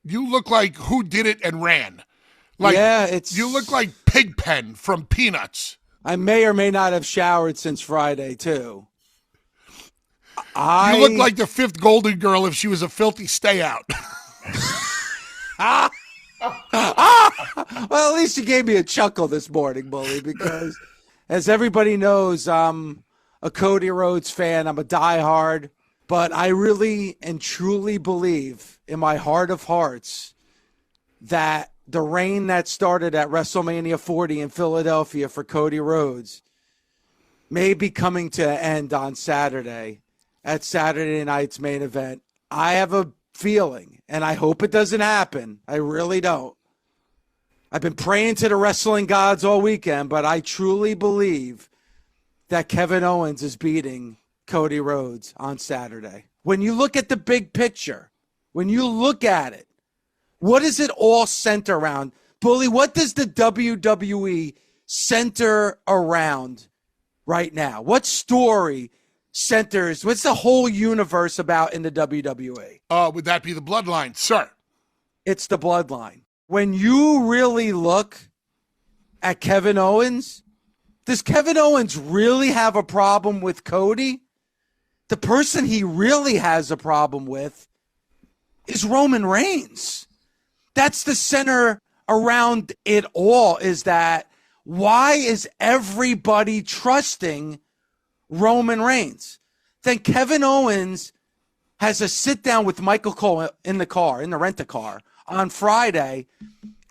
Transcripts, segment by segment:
You look like Who Did It and Ran. You look like Pigpen from Peanuts. I may or may not have showered since Friday, too. You look like the fifth Golden Girl if she was a filthy stay-out. Well, at least you gave me a chuckle this morning, Bully, because as everybody knows, I'm a Cody Rhodes fan. I'm a diehard. But I really and truly believe in my heart of hearts that the reign that started at WrestleMania 40 in Philadelphia for Cody Rhodes may be coming to an end on Saturday at Saturday night's main event. I have a feeling, and I hope it doesn't happen. I really don't. I've been praying to the wrestling gods all weekend, but I truly believe that Kevin Owens is beating Cody Rhodes on Saturday. When you look at the big picture, when you look at it, what does it all center around? Bully, what does the WWE center around right now? What story centers, what's the whole universe about in the WWE? Would that be the bloodline, sir? It's the bloodline. When you really look at Kevin Owens, does Kevin Owens really have a problem with Cody? The person he really has a problem with is Roman Reigns. That's the center around it all, is that why is everybody trusting Roman Reigns? Then Kevin Owens has a sit down with Michael Cole in the rent-a-car on Friday,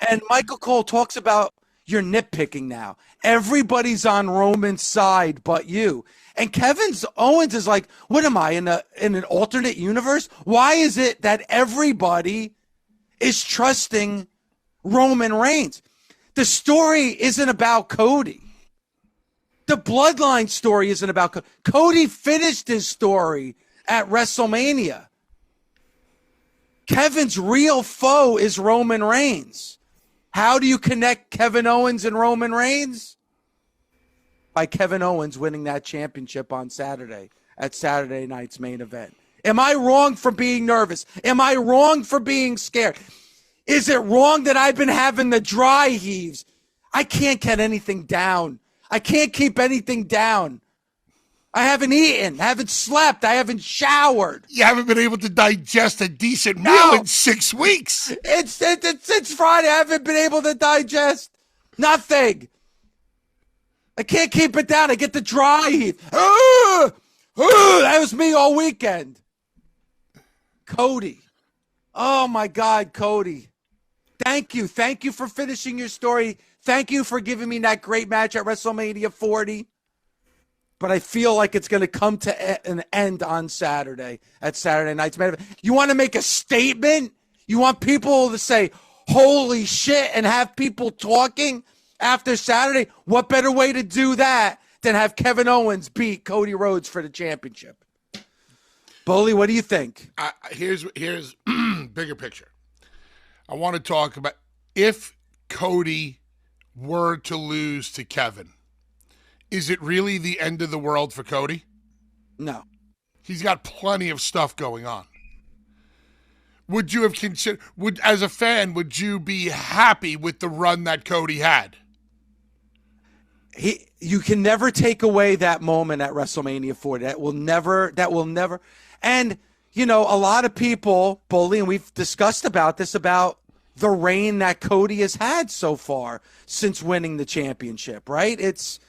and Michael Cole talks about you're nitpicking now. Everybody's on Roman's side but you. And Kevin Owens is like, what am I, in an alternate universe? Why is it that everybody is trusting Roman Reigns? The story isn't about Cody. The bloodline story isn't about Cody. Cody finished his story at WrestleMania. Kevin's real foe is Roman Reigns. How do you connect Kevin Owens and Roman Reigns? By Kevin Owens winning that championship on Saturday at Saturday night's main event. Am I wrong for being nervous? Am I wrong for being scared? Is it wrong that I've been having the dry heaves? I can't get anything down. I can't keep anything down. I haven't eaten, haven't slept, I haven't showered. You haven't been able to digest a decent meal in 6 weeks. It's Friday. I haven't been able to digest nothing. I can't keep it down. I get the dry heave. That was me all weekend. Cody. Oh, my God, Cody. Thank you. Thank you for finishing your story. Thank you for giving me that great match at WrestleMania 40. But I feel like it's going to come to an end on Saturday at Saturday night's main event. You want to make a statement? You want people to say, holy shit, and have people talking after Saturday? What better way to do that than have Kevin Owens beat Cody Rhodes for the championship? Bully, what do you think? Here's bigger picture. I want to talk about if Cody were to lose to Kevin, is it really the end of the world for Cody? No. He's got plenty of stuff going on. Would you have considered, as a fan, would you be happy with the run that Cody had? You can never take away that moment at WrestleMania 40. That will never. And, you know, a lot of people, Bully, and we've discussed about this, about the reign that Cody has had so far since winning the championship, right? It's,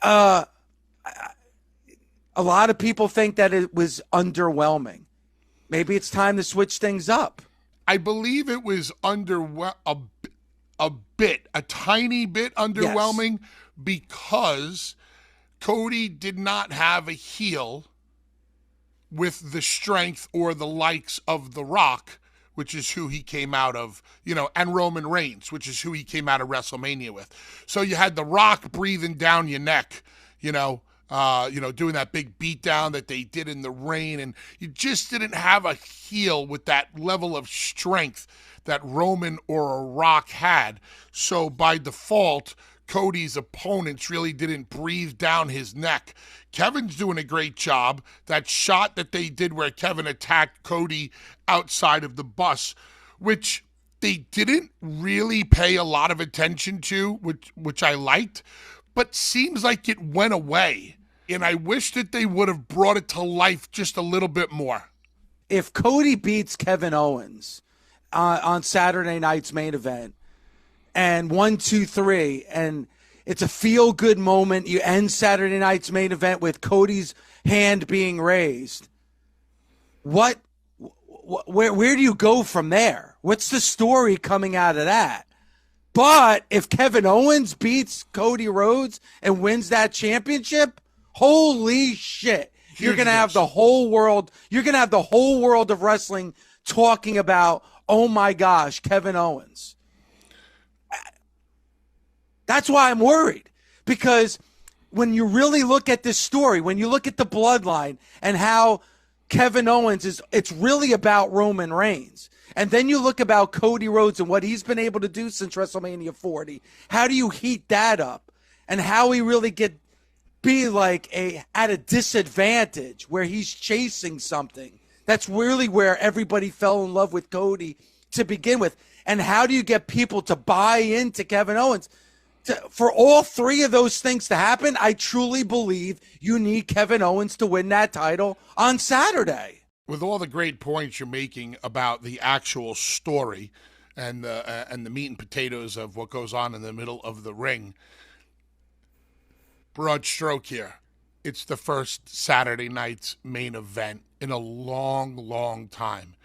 a lot of people think that it was underwhelming. Maybe it's time to switch things up. I believe it was a tiny bit underwhelming, yes, because Cody did not have a heel with the strength or the likes of The Rock, which is who he came out of, and Roman Reigns, which is who he came out of WrestleMania with. So you had The Rock breathing down your neck, doing that big beatdown that they did in the rain, and you just didn't have a heel with that level of strength that Roman or a Rock had. So by default, Cody's opponents really didn't breathe down his neck. Kevin's doing a great job. That shot that they did where Kevin attacked Cody outside of the bus which they didn't really pay a lot of attention to, which I liked, but seems like it went away. And I wish that they would have brought it to life just a little bit more. If Cody beats Kevin Owens on Saturday night's main event, and 1, 2, 3, and it's a feel-good moment, you end Saturday night's main event with Cody's hand being raised, where do you go from there? What's the story coming out of that? But if Kevin Owens beats Cody Rhodes and wins that championship, holy shit. You're going to have the whole world of wrestling talking about, oh my gosh, Kevin Owens. That's why I'm worried, because when you really look at this story, when you look at the bloodline and how Kevin Owens it's really about Roman Reigns. And then you look about Cody Rhodes and what he's been able to do since WrestleMania 40. How do you heat that up? And how he really be like at a disadvantage where he's chasing something. That's really where everybody fell in love with Cody to begin with. And how do you get people to buy into Kevin Owens? For all three of those things to happen, I truly believe you need Kevin Owens to win that title on Saturday. With all the great points you're making about the actual story and the meat and potatoes of what goes on in the middle of the ring, broad stroke here, it's the first Saturday night's main event in a long, long time.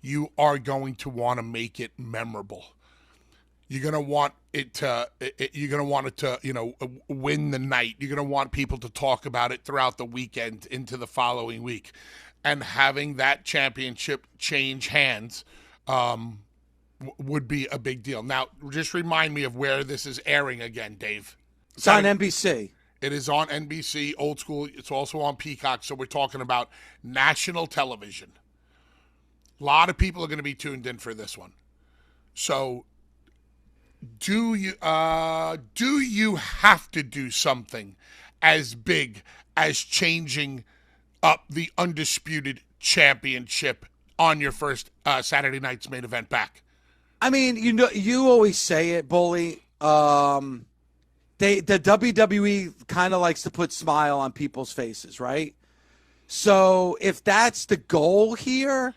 You are going to want to make it memorable. You're going to want it to, win the night. You're going to want people to talk about it throughout the weekend into the following week. And having that championship change hands would be a big deal. Now, just remind me of where this is airing again, Dave. It's on NBC. It is on NBC, old school. It's also on Peacock. So we're talking about national television. A lot of people are going to be tuned in for this one. So do you have to do something as big as changing up the Undisputed Championship on your first Saturday night's main event back? I mean, you always say it, Bully. The WWE kind of likes to put smile on people's faces, right? So if that's the goal here,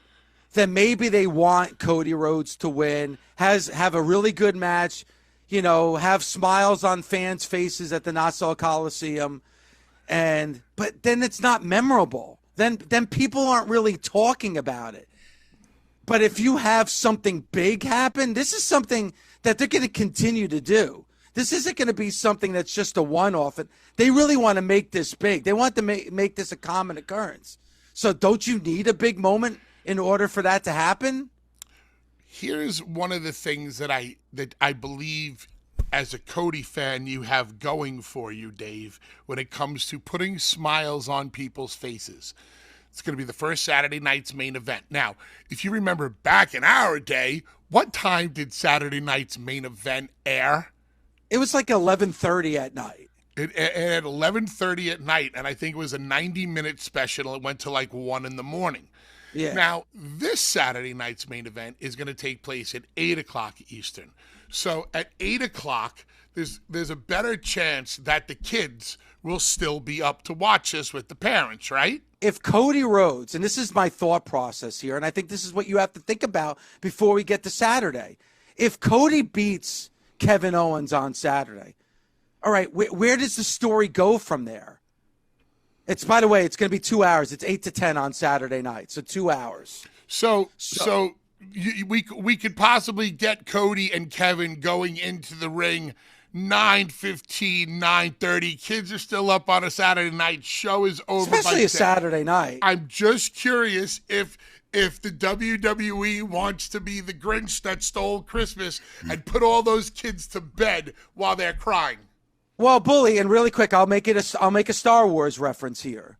then maybe they want Cody Rhodes to win, have a really good match, have smiles on fans' faces at the Nassau Coliseum, but then it's not memorable. Then people aren't really talking about it. But if you have something big happen, this is something that they're going to continue to do. This isn't going to be something that's just a one-off. They really want to make this big. They want to make this a common occurrence. So don't you need a big moment in order for that to happen? Here's one of the things that I believe as a Cody fan you have going for you, Dave, when it comes to putting smiles on people's faces. It's going to be the first Saturday night's main event. Now, if you remember back in our day, what time did Saturday night's main event air? It was like 11:30 at night. It at 11:30 at night, and I think it was a 90-minute special. It went to like 1 in the morning. Yeah. Now, this Saturday night's main event is going to take place at 8 o'clock Eastern. So at 8 o'clock, there's a better chance that the kids will still be up to watch this with the parents, right? If Cody Rhodes, and this is my thought process here, and I think this is what you have to think about before we get to Saturday. If Cody beats Kevin Owens on Saturday, all right, where does the story go from there? By the way, it's going to be 2 hours. It's 8 to 10 on Saturday night, so 2 hours. So we could possibly get Cody and Kevin going into the ring 9:15, 9:30. Kids are still up on a Saturday night. Show is over. Especially a Saturday night. I'm just curious if the WWE wants to be the Grinch that stole Christmas and put all those kids to bed while they're crying. Well, Bully, and really quick, I'll make a Star Wars reference here.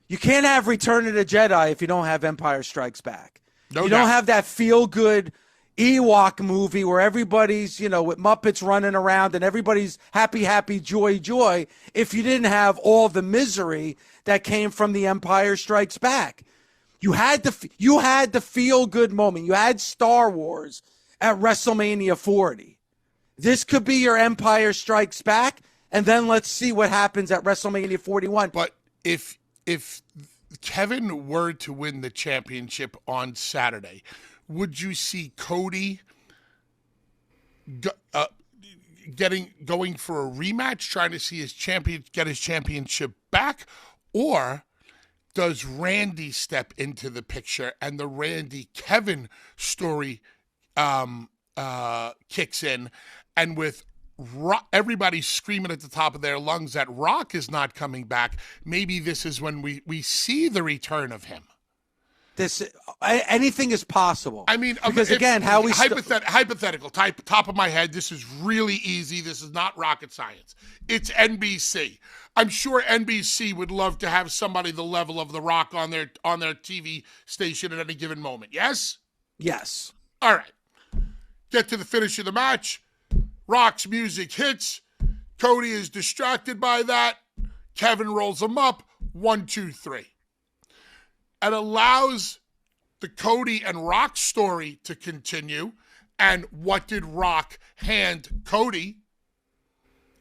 You can't have Return of the Jedi if you don't have Empire Strikes Back. No you doubt. don't have that feel-good Ewok movie where everybody's, with Muppets running around and everybody's happy, happy, joy, joy, if you didn't have all the misery that came from The Empire Strikes Back. You had the feel good moment. You had Star Wars at WrestleMania 40. This could be your Empire Strikes Back, and then let's see what happens at WrestleMania 41. But if Kevin were to win the championship on Saturday, would you see Cody going for a rematch, trying to see get his championship back, or does Randy step into the picture and the Randy Kevin story kicks in, and with everybody screaming at the top of their lungs that Rock is not coming back, maybe this is when we see the return of him? Anything is possible. I mean, because again, how we hypothetical top of my head. This is really easy. This is not rocket science. It's NBC. I'm sure NBC would love to have somebody the level of The Rock on their TV station at any given moment. Yes? Yes. All right. Get to the finish of the match. Rock's music hits. Cody is distracted by that. Kevin rolls him up. 1, 2, 3. It allows the Cody and Rock story to continue. And what did Rock hand Cody?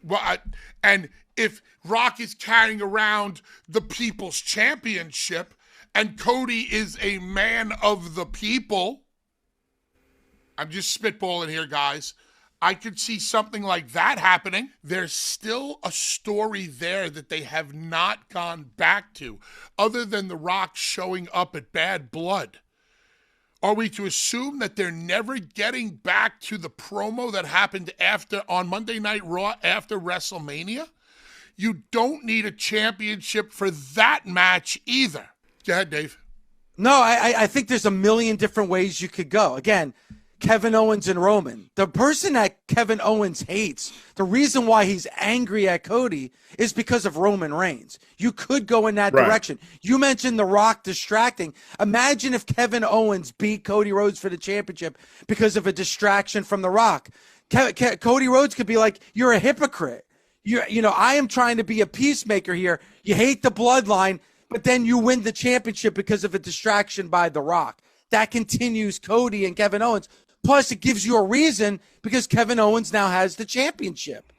Well, and if Rock is carrying around the People's Championship and Cody is a man of the people, I'm just spitballing here, guys, I could see something like that happening. There's still a story there that they have not gone back to, other than The Rock showing up at Bad Blood. Are we to assume that they're never getting back to the promo that happened on Monday Night Raw after WrestleMania? You don't need a championship for that match either. Go ahead, Dave. No, I think there's a million different ways you could go. Again, Kevin Owens and Roman. The person that Kevin Owens hates, the reason why he's angry at Cody is because of Roman Reigns. You could go in that direction. You mentioned The Rock distracting. Imagine if Kevin Owens beat Cody Rhodes for the championship because of a distraction from The Rock. Cody Rhodes could be like, you're a hypocrite. I am trying to be a peacemaker here. You hate the bloodline, but then you win the championship because of a distraction by The Rock. That continues Cody and Kevin Owens. Plus, it gives you a reason because Kevin Owens now has the championship.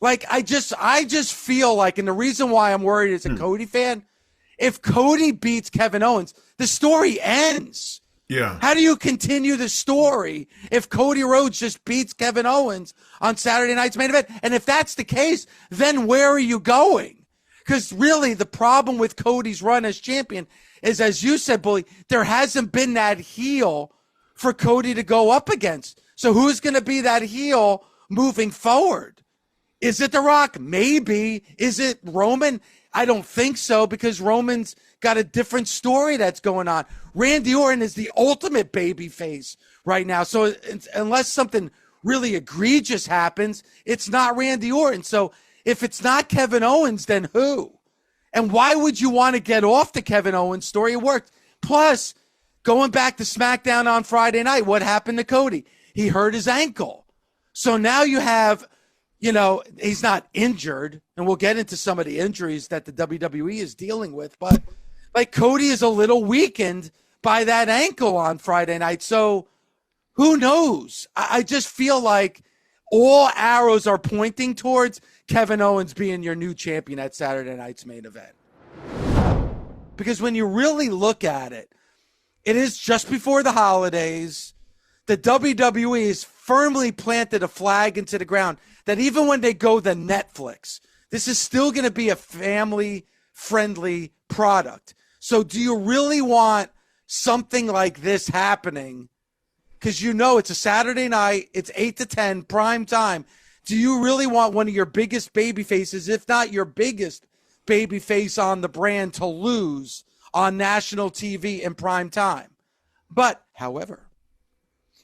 Like, I just feel like, and the reason why I'm worried as a Cody fan, if Cody beats Kevin Owens, the story ends. Yeah. How do you continue the story if Cody Rhodes just beats Kevin Owens on Saturday night's main event? And if that's the case, then where are you going? Because really, the problem with Cody's run as champion is, as you said, Bully, there hasn't been that heel for Cody to go up against. So who's going to be that heel moving forward? Is it The Rock? Maybe. Is it Roman? I don't think so, because Roman's got a different story that's going on. Randy Orton is the ultimate babyface right now. So unless something really egregious happens, it's not Randy Orton. So if it's not Kevin Owens, then who? And why would you want to get off the Kevin Owens story? It worked. Plus, going back to SmackDown on Friday night, what happened to Cody? He hurt his ankle. So now you have, he's not injured, and we'll get into some of the injuries that the WWE is dealing with, but like Cody is a little weakened by that ankle on Friday night. So who knows? I just feel like all arrows are pointing towards Kevin Owens being your new champion at Saturday night's main event. Because when you really look at it, it is just before the holidays. The WWE has firmly planted a flag into the ground that even when they go the Netflix, this is still going to be a family-friendly product. So do you really want something like this happening? Because it's a Saturday night, it's 8 to 10, prime time. Do you really want one of your biggest baby faces, if not your biggest baby face on the brand, to lose on national TV in prime time? But, however,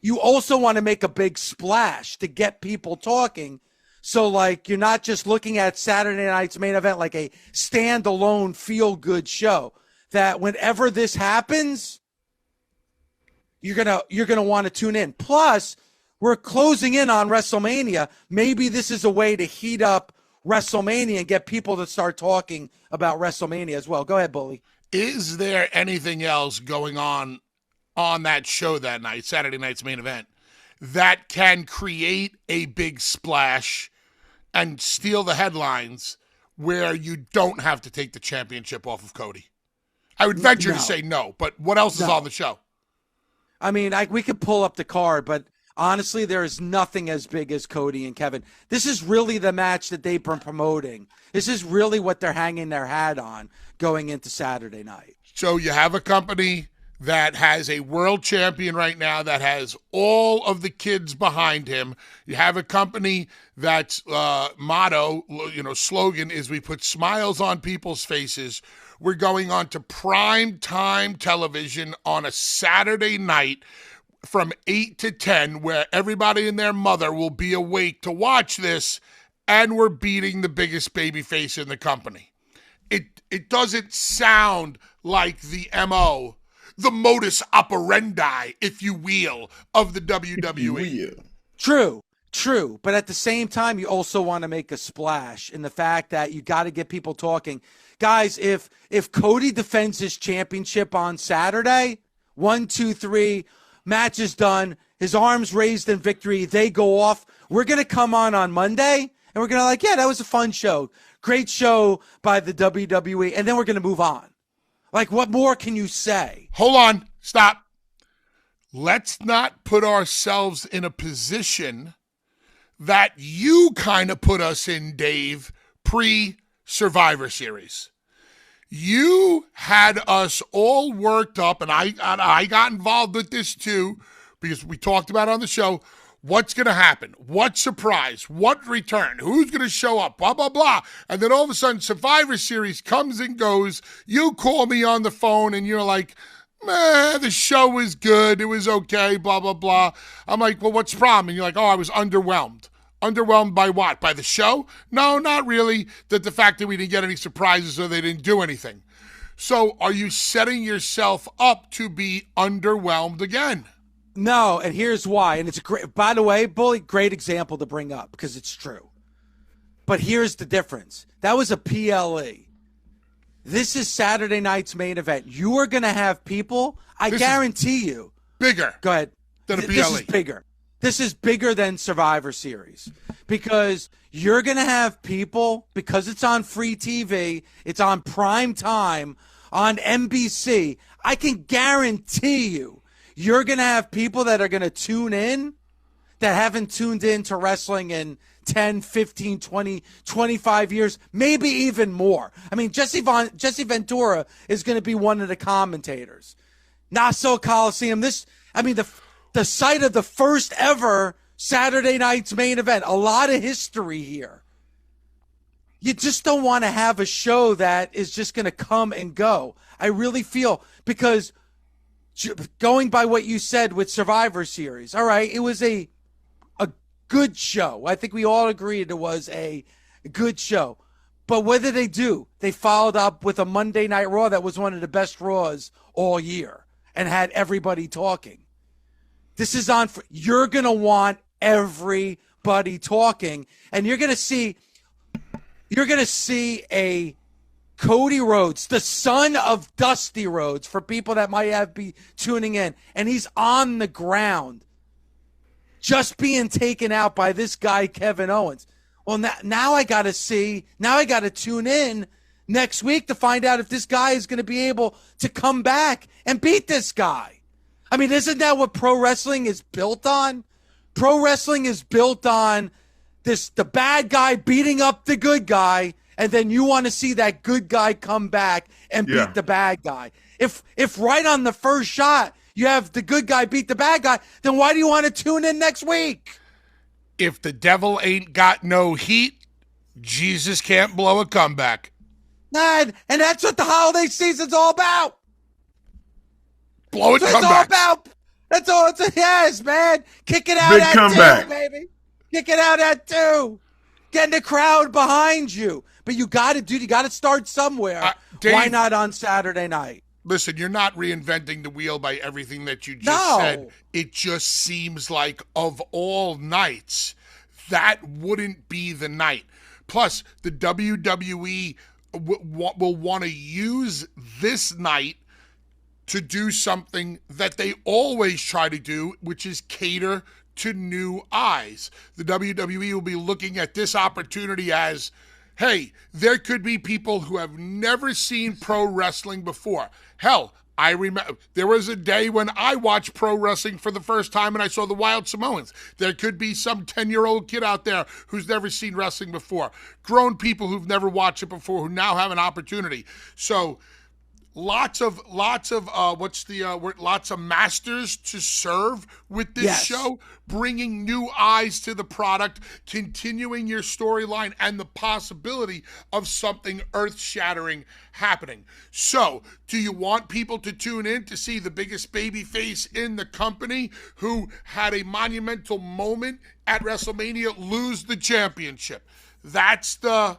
you also want to make a big splash to get people talking. So, like, you're not just looking at Saturday night's main event like a standalone feel-good show. That whenever this happens, you're gonna want to tune in. Plus, we're closing in on WrestleMania. Maybe this is a way to heat up WrestleMania and get people to start talking about WrestleMania as well. Go ahead, Bully. Is there anything else going on that show that night, Saturday night's main event, that can create a big splash and steal the headlines where you don't have to take the championship off of Cody? I would venture to say no, but what else is on the show? I mean, we could pull up the card, but honestly, there is nothing as big as Cody and Kevin. This is really the match that they've been promoting. This is really what they're hanging their hat on going into Saturday night. So you have a company that has a world champion right now that has all of the kids behind him. You have a company that's motto, slogan is we put smiles on people's faces. We're going on to prime time television on a Saturday night from 8 to 10 where everybody and their mother will be awake to watch this, and we're beating the biggest babyface in the company. It doesn't sound like the MO, the modus operandi, if you will, of the WWE. True. But at the same time, you also want to make a splash in the fact that you got to get people talking. Guys, if Cody defends his championship on Saturday, 1, 2, 3, match is done, his arms raised in victory, they go off, we're going to come on Monday, and we're going to that was a fun show. Great show by the WWE, and then we're going to move on. Like, what more can you say? Hold on. Stop. Let's not put ourselves in a position that you kind of put us in, Dave, pre-Survivor Series. You had us all worked up, and I got involved with this too, because we talked about it on the show. What's going to happen? What surprise? What return? Who's going to show up? Blah, blah, blah. And then all of a sudden, Survivor Series comes and goes. You call me on the phone, and you're like, the show was good. It was okay, blah, blah, blah. I'm like, well, what's the problem? And you're like, I was underwhelmed. Underwhelmed by what? By the show? No, not really. The fact that we didn't get any surprises or they didn't do anything. So are you setting yourself up to be underwhelmed again? No, and here's why. And it's a great, by the way, Bully, great example to bring up because it's true. But here's the difference. That was a PLE. This is Saturday night's main event. You are going to have people, I guarantee you. Bigger. Go ahead. Than a PLE. This is bigger. This is bigger than Survivor Series because you're going to have people, because it's on free TV, it's on prime time, on NBC. I can guarantee you're going to have people that are going to tune in that haven't tuned in to wrestling in 10, 15, 20, 25 years, maybe even more. I mean, Jesse Ventura is going to be one of the commentators. Nassau Coliseum, the site of the first ever Saturday night's main event. A lot of history here. You just don't want to have a show that is just going to come and go. I really feel, because going by what you said with Survivor Series, all right, it was a good show. I think we all agreed it was a good show. But what did they do? They followed up with a Monday Night Raw that was one of the best Raws all year and had everybody talking. This is on. You're going to want everybody talking, and you're going to see a Cody Rhodes, the son of Dusty Rhodes, for people that might be tuning in, and he's on the ground just being taken out by this guy, Kevin Owens. Well, now I got to tune in next week to find out if this guy is going to be able to come back and beat this guy. I mean, isn't that what pro wrestling is built on? Pro wrestling is built on the bad guy beating up the good guy, and then you want to see that good guy come back and beat the bad guy. If right on the first shot you have the good guy beat the bad guy, then why do you want to tune in next week? If the devil ain't got no heat, Jesus can't blow a comeback. And that's what the holiday season's all about. Blow it, comebacks. It's all about. That's all. Yes, man. Kick it out Big at comeback. 2, baby. Kick it out at 2. Getting the crowd behind you. But you got to start somewhere. Dave, why not on Saturday night? Listen, you're not reinventing the wheel by everything that you just said. It just seems like of all nights, that wouldn't be the night. Plus, the WWE will want to use this night to do something that they always try to do, which is cater to new eyes. The WWE will be looking at this opportunity as, hey, there could be people who have never seen pro wrestling before. Hell, I remember there was a day when I watched pro wrestling for the first time and I saw the Wild Samoans. There could be some 10-year-old kid out there who's never seen wrestling before. Grown people who've never watched it before who now have an opportunity. So lots of masters to serve with this show, bringing new eyes to the product, continuing your storyline, and the possibility of something earth-shattering happening. So, do you want people to tune in to see the biggest babyface in the company who had a monumental moment at WrestleMania lose the championship? That's the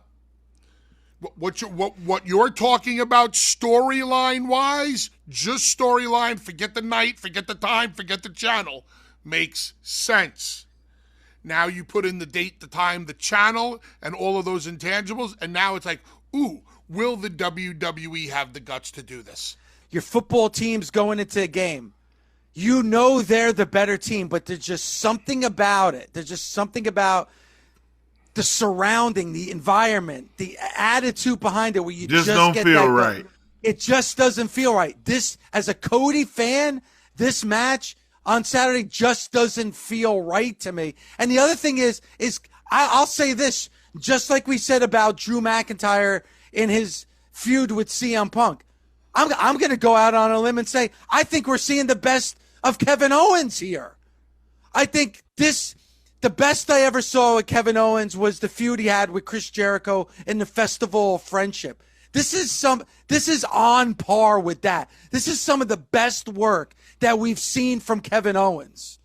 what you're talking about storyline wise, just storyline, forget the night, forget the time, forget the channel, makes sense. Now you put in the date, the time, the channel, and all of those intangibles, and now it's like, ooh, will the WWE have the guts to do this? Your football team's going into a game. You know they're the better team, but there's just something about it. There's just something about the surrounding, the environment, the attitude behind it, where you just don't get feel that right. It just doesn't feel right. This, as a Cody fan, this match on Saturday just doesn't feel right to me. And the other thing is I'll say this, just like we said about Drew McIntyre in his feud with CM Punk. I'm going to go out on a limb and say I think we're seeing the best of Kevin Owens here. I think the best I ever saw with Kevin Owens was the feud he had with Chris Jericho in the Festival of Friendship. This is on par with that. This is some of the best work that we've seen from Kevin Owens.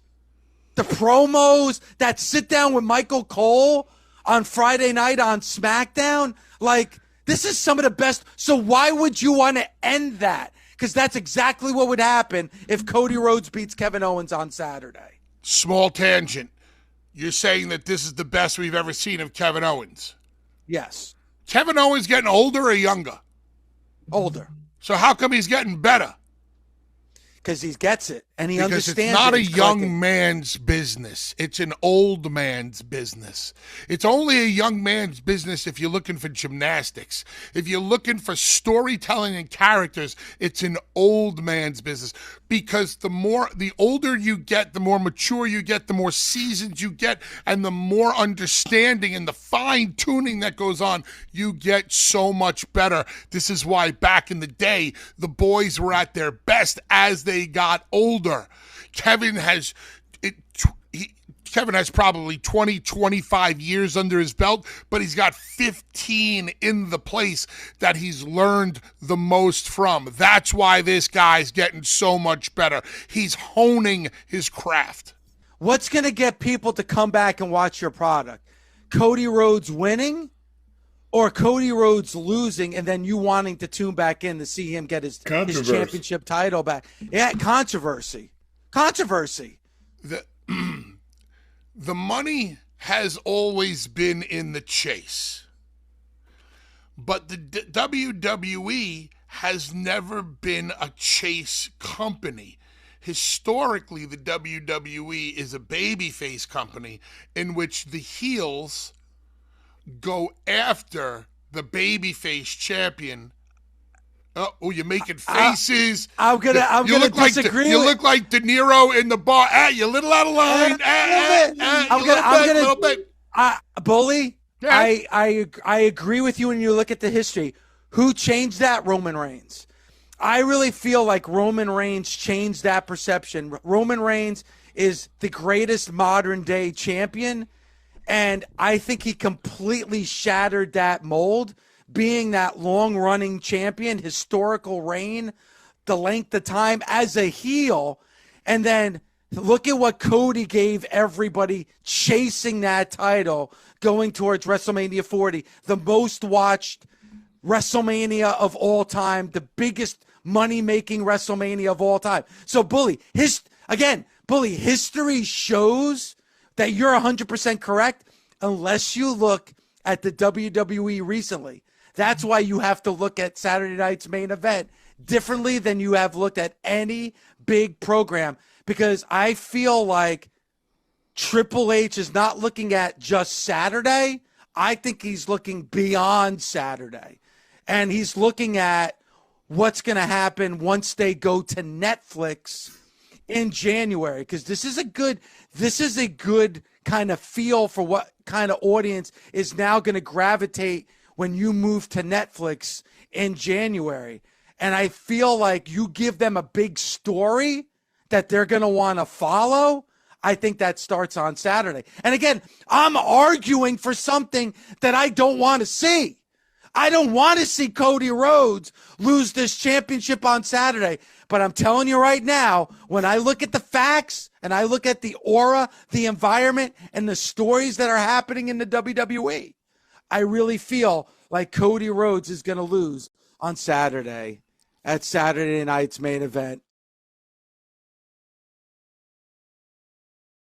The promos, that sit down with Michael Cole on Friday night on SmackDown, like, this is some of the best. So why would you want to end that? Because that's exactly what would happen if Cody Rhodes beats Kevin Owens on Saturday. Small tangent. You're saying that this is the best we've ever seen of Kevin Owens? Yes. Kevin Owens getting older or younger? Older. So how come he's getting better? Because he gets it and he understands it. It's not a young man's business. It's an old man's business. It's only a young man's business if you're looking for gymnastics. If you're looking for storytelling and characters, it's an old man's business. Because the older you get, the more mature you get, the more seasoned you get, and the more understanding and the fine tuning that goes on, you get so much better. This is why back in the day, the boys were at their best as they got older. Kevin has probably 20, 25 years under his belt, but he's got 15 in the place that he's learned the most from. That's why this guy's getting so much better. He's honing his craft. What's going to get people to come back and watch your product? Cody Rhodes winning or Cody Rhodes losing and then you wanting to tune back in to see him get his championship title back? Yeah, controversy. The money has always been in the chase, but the WWE has never been a chase company. Historically, the WWE is a babyface company in which the heels go after the babyface champion. Oh, you're making faces. I'm gonna disagree. You look like De Niro in the bar. You're a little out of line. Bully. Yeah. I agree with you when you look at the history. Who changed that? Roman Reigns. I really feel like Roman Reigns changed that perception. Roman Reigns is the greatest modern day champion, and I think he completely shattered that mold. Being that long-running champion, historical reign, the length of time as a heel, and then look at what Cody gave everybody chasing that title going towards WrestleMania 40, the most watched WrestleMania of all time, the biggest money-making WrestleMania of all time. So, Bully, history shows that you're 100% correct unless you look at the WWE recently. That's why you have to look at Saturday night's main event differently than you have looked at any big program, because I feel like Triple H is not looking at just Saturday. I think he's looking beyond Saturday, and he's looking at what's going to happen once they go to Netflix in January, because this is a good kind of feel for what kind of audience is now going to gravitate when you move to Netflix in January. And I feel like you give them a big story that they're going to want to follow. I think that starts on Saturday. And again, I'm arguing for something that I don't want to see. I don't want to see Cody Rhodes lose this championship on Saturday. But I'm telling you right now, when I look at the facts and I look at the aura, the environment, and the stories that are happening in the WWE, I really feel like Cody Rhodes is going to lose on Saturday at Saturday night's main event